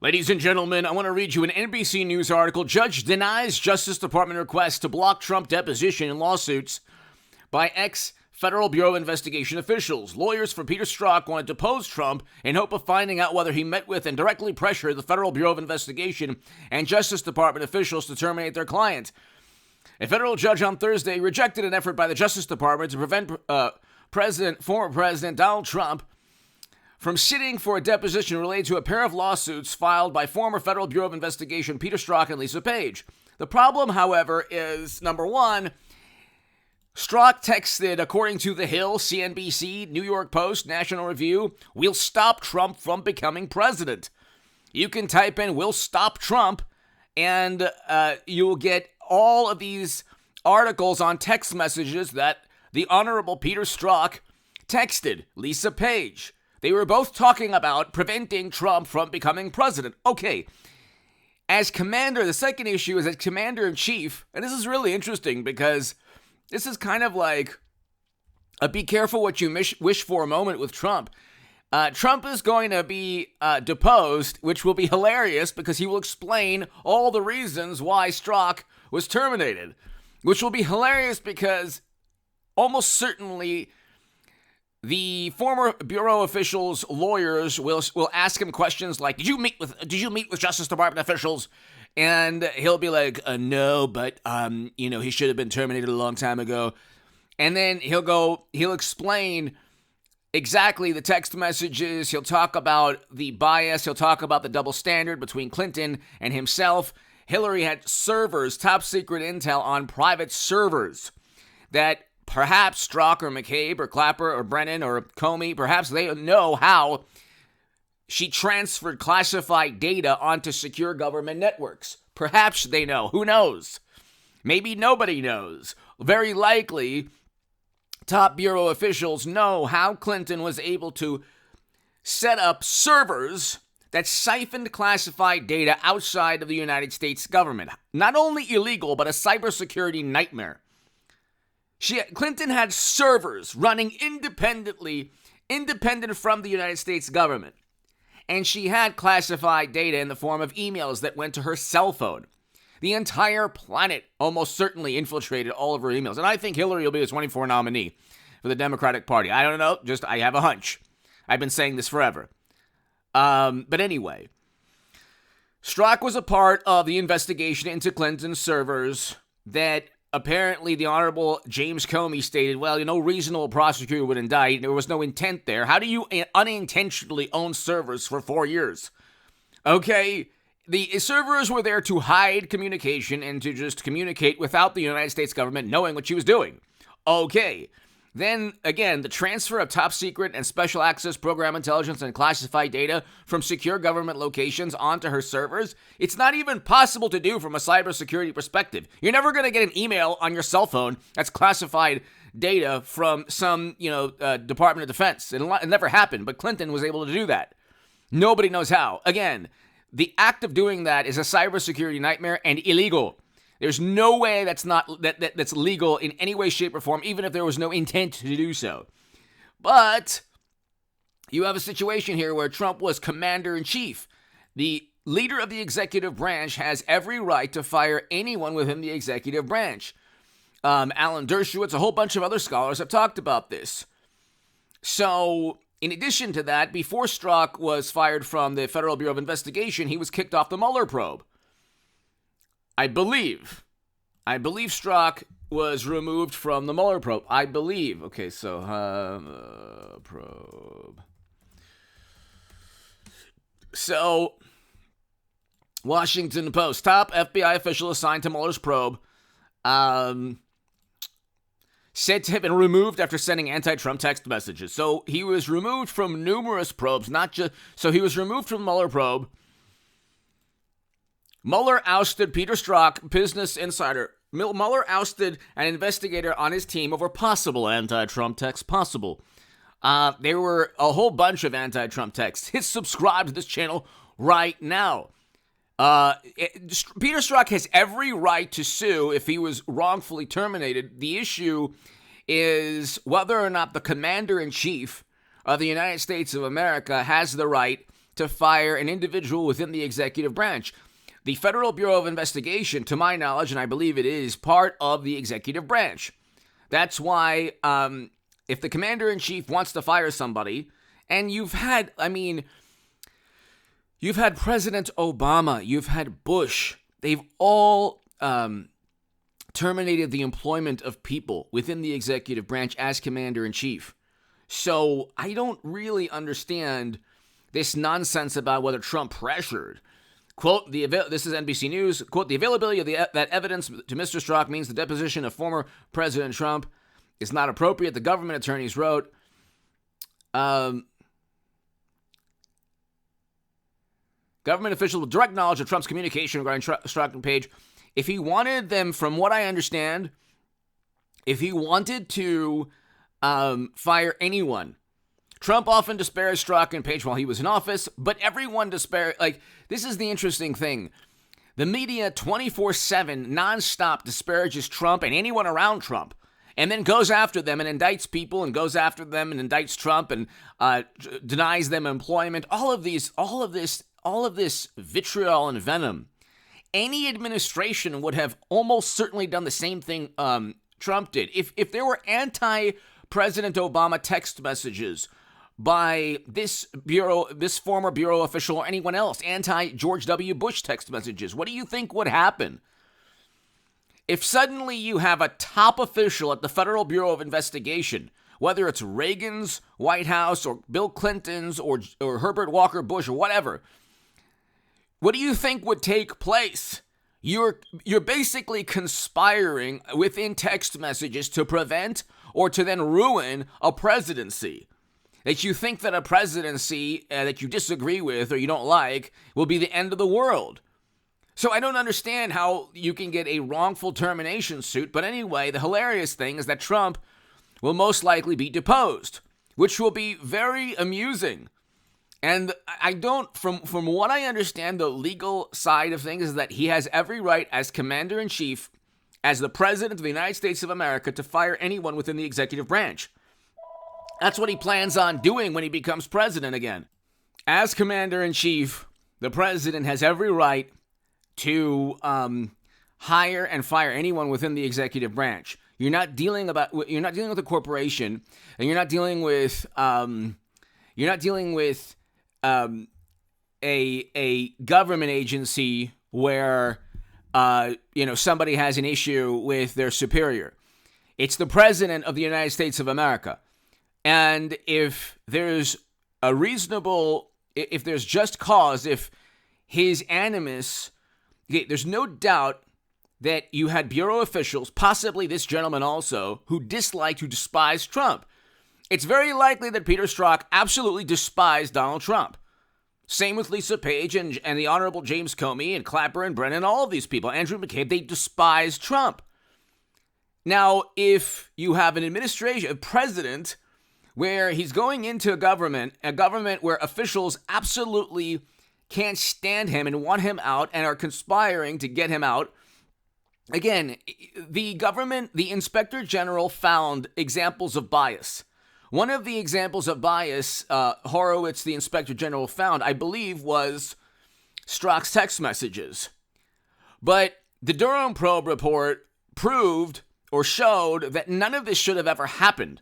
Ladies and gentlemen, I want to read you an NBC News article. Judge denies Justice Department request to block Trump deposition in lawsuits by ex-Federal Bureau of Investigation officials. Lawyers for Peter Strzok want to depose Trump in hope of finding out whether he met with and directly pressured the Federal Bureau of Investigation and Justice Department officials to terminate their client. A federal judge on Thursday rejected an effort by the Justice Department to prevent former President Donald Trump from sitting for a deposition related to a pair of lawsuits filed by former Federal Bureau of Investigation Peter Strzok and Lisa Page. The problem, however, is, number one, Strzok texted, according to The Hill, CNBC, New York Post, National Review, "We'll stop Trump from becoming president." You can type in "We'll stop Trump," and you'll get all of these articles on text messages that the Honorable Peter Strzok texted Lisa Page. They were both talking about preventing Trump from becoming president. Okay, as commander, the second issue is as commander-in-chief, and this is really interesting because this is kind of like a be careful what you wish for moment with Trump. Trump is going to be deposed, which will be hilarious because he will explain all the reasons why Strzok was terminated, which will be hilarious because almost certainly the former bureau officials' lawyers will ask him questions like, "Did you meet with Justice Department officials?" And he'll be like, "No, but he should have been terminated a long time ago." And then he'll explain exactly the text messages. He'll talk about the bias. He'll talk about the double standard between Clinton and himself. Hillary had servers, top secret intel on private servers that perhaps Strzok or McCabe or Clapper or Brennan or Comey, perhaps they know how she transferred classified data onto secure government networks. Perhaps they know. Who knows? Maybe nobody knows. Very likely, top bureau officials know how Clinton was able to set up servers that siphoned classified data outside of the United States government. Not only illegal, but a cybersecurity nightmare. Clinton had servers running independent from the United States government. And she had classified data in the form of emails that went to her cell phone. The entire planet almost certainly infiltrated all of her emails. And I think Hillary will be the 24 nominee for the Democratic Party. I don't know, just I have a hunch. I've been saying this forever. But anyway, Strzok was a part of the investigation into Clinton's servers that apparently the Honorable James Comey stated, well, no reasonable prosecutor would indict. There was no intent there. How do you unintentionally own servers for 4 years? Okay, the servers were there to hide communication and to just communicate without the United States government knowing what she was doing. Okay, then again, the transfer of top secret and special access program intelligence and classified data from secure government locations onto her servers, it's not even possible to do from a cybersecurity perspective. You're never going to get an email on your cell phone that's classified data from some, Department of Defense. It never happened, but Clinton was able to do that. Nobody knows how. Again, the act of doing that is a cybersecurity nightmare and illegal. There's no way that's legal in any way, shape, or form, even if there was no intent to do so. But you have a situation here where Trump was commander-in-chief. The leader of the executive branch has every right to fire anyone within the executive branch. Alan Dershowitz, a whole bunch of other scholars have talked about this. So, in addition to that, before Strzok was fired from the Federal Bureau of Investigation, he was kicked off the Mueller probe. I believe Strzok was removed from the Mueller probe. I believe. Okay, so probe. So, Washington Post, top FBI official assigned to Mueller's probe, said to have been removed after sending anti-Trump text messages. So he was removed from numerous probes, he was removed from the Mueller probe. Mueller ousted Peter Strzok, Business Insider. Mueller ousted an investigator on his team over possible anti-Trump texts. There were a whole bunch of anti-Trump texts. Hit subscribe to this channel right now. Peter Strzok has every right to sue if he was wrongfully terminated. The issue is whether or not the commander-in-chief of the United States of America has the right to fire an individual within the executive branch. The Federal Bureau of Investigation, to my knowledge, and I believe it is, part of the executive branch. That's why if the commander-in-chief wants to fire somebody, and you've had President Obama, you've had Bush, they've all terminated the employment of people within the executive branch as commander-in-chief. So I don't really understand this nonsense about whether Trump pressured. Quote, this is NBC News, quote, the availability of that evidence to Mr. Strzok means the deposition of former President Trump is not appropriate. The government attorneys wrote, government officials with direct knowledge of Trump's communication regarding Strzok and Page. If he wanted them, from what I understand, if he wanted to fire anyone, Trump often disparaged Strzok and Page while he was in office, but everyone disparaged. This is the interesting thing. The media 24/7 nonstop disparages Trump and anyone around Trump, and then goes after them and indicts people and goes after them and indicts Trump and denies them employment. All of this vitriol and venom. Any administration would have almost certainly done the same thing Trump did. If there were anti-President Obama text messages by this former bureau official or anyone else, anti-George W. Bush text messages, what do you think would happen? If suddenly you have a top official at the Federal Bureau of Investigation, whether it's Reagan's White House or Bill Clinton's or Herbert Walker Bush or whatever, what do you think would take place? You're basically conspiring within text messages to prevent or to then ruin a presidency. That you think that a presidency that you disagree with or you don't like will be the end of the world. So I don't understand how you can get a wrongful termination suit. But anyway, the hilarious thing is that Trump will most likely be deposed, which will be very amusing. And I don't, from what I understand, the legal side of things is that he has every right as commander-in-chief, as the president of the United States of America, to fire anyone within the executive branch. That's what he plans on doing when he becomes president again. As commander-in-chief, the president has every right to hire and fire anyone within the executive branch. You're not dealing with a corporation, and you're not dealing with a government agency where somebody has an issue with their superior. It's the president of the United States of America. And if there's if there's just cause, if his animus, there's no doubt that you had bureau officials, possibly this gentleman also, who despised Trump. It's very likely that Peter Strzok absolutely despised Donald Trump. Same with Lisa Page and the Honorable James Comey and Clapper and Brennan, all of these people, Andrew McCabe, they despise Trump. Now, if you have an administration, a president, where he's going into a government where officials absolutely can't stand him and want him out and are conspiring to get him out. Again, the Inspector General found examples of bias. One of the examples of bias Horowitz, the Inspector General, found, I believe, was Strzok's text messages. But the Durham probe report proved or showed that none of this should have ever happened.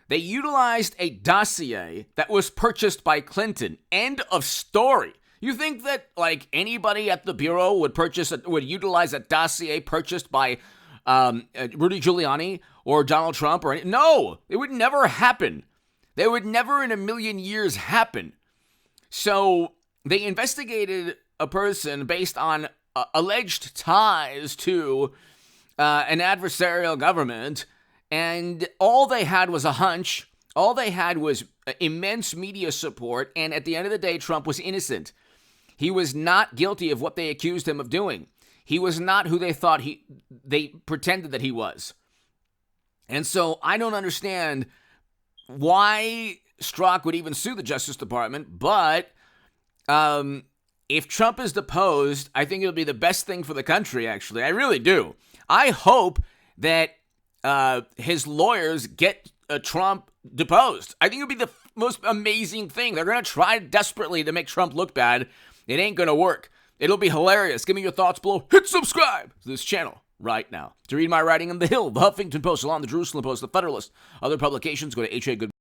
They utilized a dossier that was purchased by Clinton. End of story. You think that anybody at the Bureau would utilize a dossier purchased by Rudy Giuliani or Donald Trump? No, it would never happen. They would never in a million years happen. So they investigated a person based on alleged ties to an adversarial government. And all they had was a hunch. All they had was immense media support. And at the end of the day, Trump was innocent. He was not guilty of what they accused him of doing. He was not who they pretended that he was. And so I don't understand why Strzok would even sue the Justice Department. But if Trump is deposed, I think it'll be the best thing for the country, actually. I really do. I hope that his lawyers get Trump deposed. I think it would be most amazing thing. They're going to try desperately to make Trump look bad. It ain't going to work. It'll be hilarious. Give me your thoughts below. Hit subscribe to this channel right now. To read my writing in The Hill, The Huffington Post, along the Jerusalem Post, The Federalist, other publications, go to Goodman.